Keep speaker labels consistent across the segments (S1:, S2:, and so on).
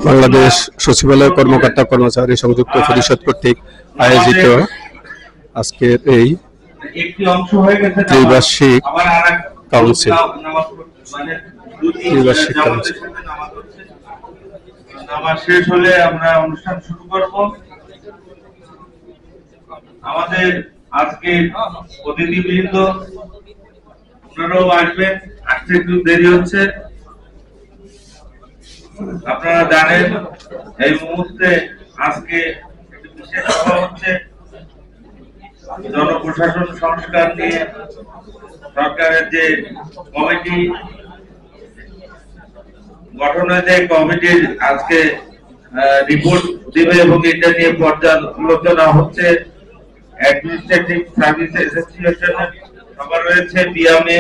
S1: বাংলাদেশ সচিবালয় কর্মকর্তা কর্মচারী সংযুক্ত পরিষদ কর্তৃক আয়োজিত আজকের এই ত্রিবার্ষিক কাউন্সিল
S2: নামাজ শেষ হলে আমরা অনুষ্ঠান শুরু করব। আমাদের আজকে অতিথিবৃন্দ ওনারাও আসবেন, আসতে একটু দেরি হচ্ছে। আপনারা জানেন এই মুহূর্তে আজকে একটি বিশেষ সভা হচ্ছে জনপ্রশাসন সংস্কার নিয়ে। সরকারের যে কমিটি গঠন হয়েছে, কমিটির আজকে রিপোর্ট দিবে এবং এটা নিয়ে পর্যালোচনা হচ্ছে। অ্যাডমিনিস্ট্রেটিভ সার্ভিস অ্যাসোসিয়েশনের সভা রয়েছে, বিয়ামে।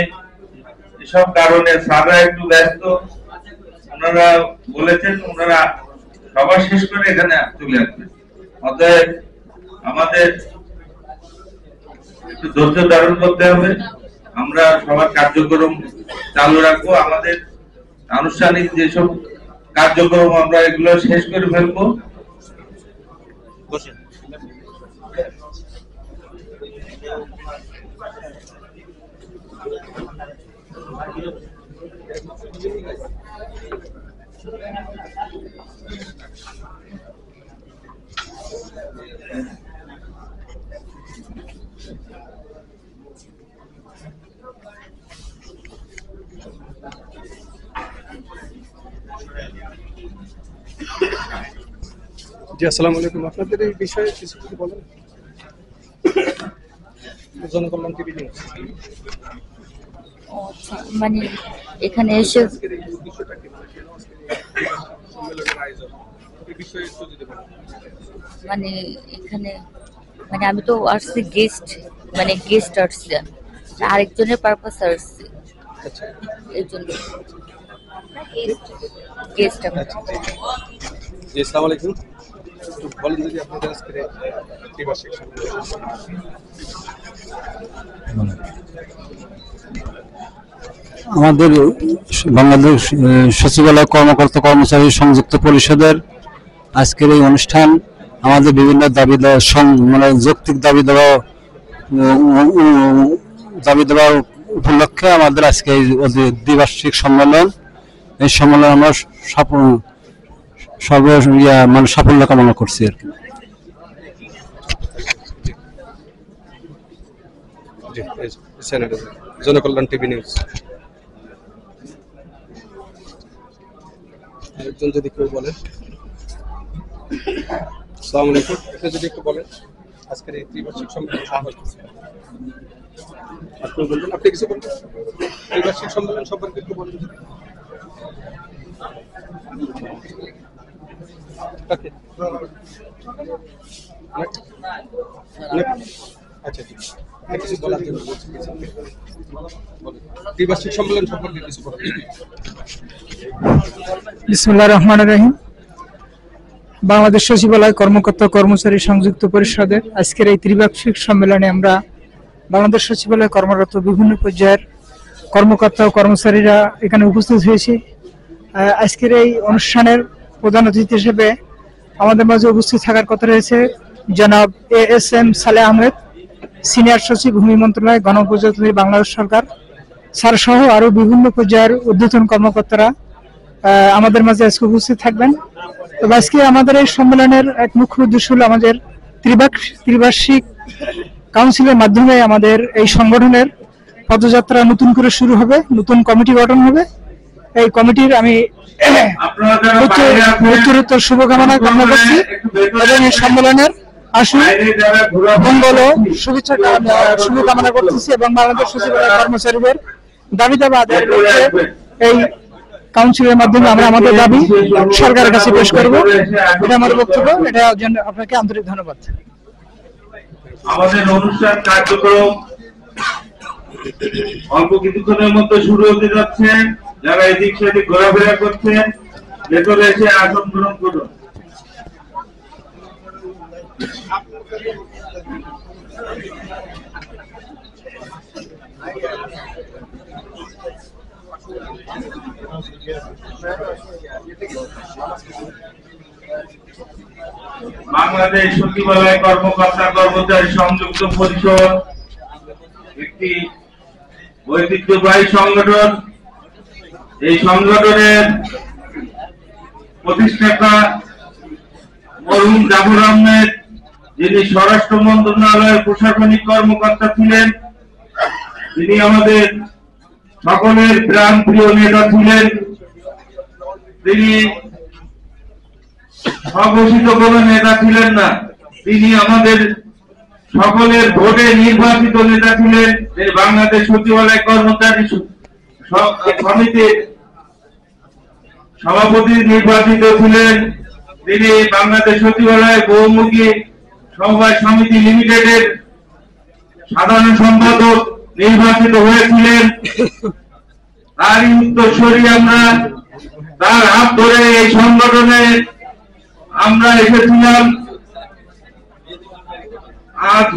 S2: এসব কারণে স্যাররা একটু ব্যস্ত। ওনারা বলেছেন ওনারা সভা শেষ করে এখানে চলে আসবেন। অতএব আমাদের একটু ধৈর্য ধারণ করতে হবে। আমরা সবার কার্যক্রম চালু রাখবো। আমাদের আনুষ্ঠানিক যেসব কার্যক্রম আমরা এগুলো শেষ করে ফেলবো।
S1: জি, আসসালামু আলাইকুম। আপনাদের এই বিষয়ে কিছু যদি বলেন। Janakalyan TV news.
S3: মানে এখানে এসে মানে এখানে মানে আমি তো আসছি গেস্ট, মানে গেস্ট আসছি, আরেকজনের পারপাস আসছি, এই জন্য গেস্ট।
S1: জি, আসসালামু আলাইকুম। একটু বলেন যদি আপনাদের আজকে ত্রিবার্ষিক
S4: আমাদের বাংলাদেশ সচিবালয় কর্মকর্তা কর্মচারী সংযুক্ত পরিষদের আজকের এই অনুষ্ঠান আমাদের বিভিন্ন দাবি দেওয়া মানে যৌক্তিক দাবি দেওয়া উপলক্ষে আমাদের আজকে এই দ্বিবার্ষিক সম্মেলন। এই সম্মেলন আমরা মানে সাফল্য কামনা করছি আর কি।
S1: Janakalyan TV news. একজন যদি কেউ বলেন। আসসালামু আলাইকুম। আপনি যদি একটু বলেন আজকের এই ত্রিবার্ষিক সম্মেলন আপনি বলবেন, আপনি কিছু বলবেন ত্রিবার্ষিক সম্মেলন সম্পর্কে একটু বলেন। আচ্ছা, কিছু বলার জন্য ত্রিবার্ষিক সম্মেলন সম্পর্কে কিছু বলেন।
S5: বিসমিল্লাহির রহমানির রহিম। বাংলাদেশ সচিবালয় কর্মকর্তা কর্মচারী সংযুক্ত পরিষদের আজকের এই ত্রিবার্ষিক সম্মেলনে আমরা বাংলাদেশ সচিবালয়ে কর্মরত বিভিন্ন পর্যায়ের কর্মকর্তা ও কর্মচারীরা এখানে উপস্থিত হয়েছি। আজকের এই অনুষ্ঠানের প্রধান অতিথি হিসেবে আমাদের মাঝে উপস্থিত থাকার কথা রয়েছে জনাব ASM সালেহ আহমেদ, সিনিয়র সচিব, ভূমি মন্ত্রণালয়, গণপ্রজাতন্ত্রী বাংলাদেশ সরকার, স্যার সহ আরো বিভিন্ন পর্যায়ের ঊর্ধ্বতন কর্মকর্তারা আমাদের মাঝে আজকে উপস্থিত থাকবেন। তবে আজকে আমাদের এই সম্মেলনের এক মুখ্য উদ্দেশ্য হলো আমাদের ত্রিবার্ষিক কাউন্সিলের মাধ্যমে আমাদের এই সংগঠনের পদযাত্রা নতুন করে শুরু হবে, নতুন কমিটি গঠন হবে। এই কমিটির আমি উত্তরোত্তর শুভকামনা করছি এবং এই সম্মেলনের আসুন মঙ্গল ও শুভকামনা করতেছি এবং বাংলাদেশ সচিবালয় কর্মচারীদের দাবি দাবা আদায়ের লক্ষ্যে এই কাউন্সিলের মাধ্যমে আমরা আমাদের দাবি সরকারের কাছে পেশ করব। এটা আমার বক্তব্য। এটার জন্য আপনাকে আন্তরিক ধন্যবাদ।
S2: আমাদের অনুষ্ঠান কার্যক্রম অল্প কিছুক্ষণের মধ্যে শুরু হতে যাচ্ছে। যারা এদিক সেদিক ঘোরাফেরা করছেন ভেতরে এসে আসন গ্রহণ করুন। বাংলাদেশ সচিবালয় কর্মকর্তা কর্মচারী সংযুক্ত পরিষদ একটি ঐতিহ্যবাহী সংগঠন। এই সংগঠনের প্রতিষ্ঠাতা মরহুম জাফর আহমেদ, যিনি স্বরাষ্ট্র মন্ত্রণালয়ের প্রশাসনিক কর্মকর্তা ছিলেন, তিনি আমাদের সকলের প্রাণ প্রিয় নেতা ছিলেন। তিনি স্বঘোষিত কোন নেতা ছিলেন না, তিনি আমাদের সকলের ভোটে নির্বাচিত নেতা ছিলেন। তিনি বাংলাদেশ সচিবালয় কর্মচারী সমিতির সভাপতি নির্বাচিত ছিলেন। তিনি বাংলাদেশ সচিবালয় বহুমুখী সমবায় সমিতি লিমিটেডের সাধারণ সম্পাদক নির্বাচিত হয়েছিলেন। তারই উত্তরসূরি আমরা, তার হাত ধরে এই সংগঠনে আমরা এসেছিলাম। আজ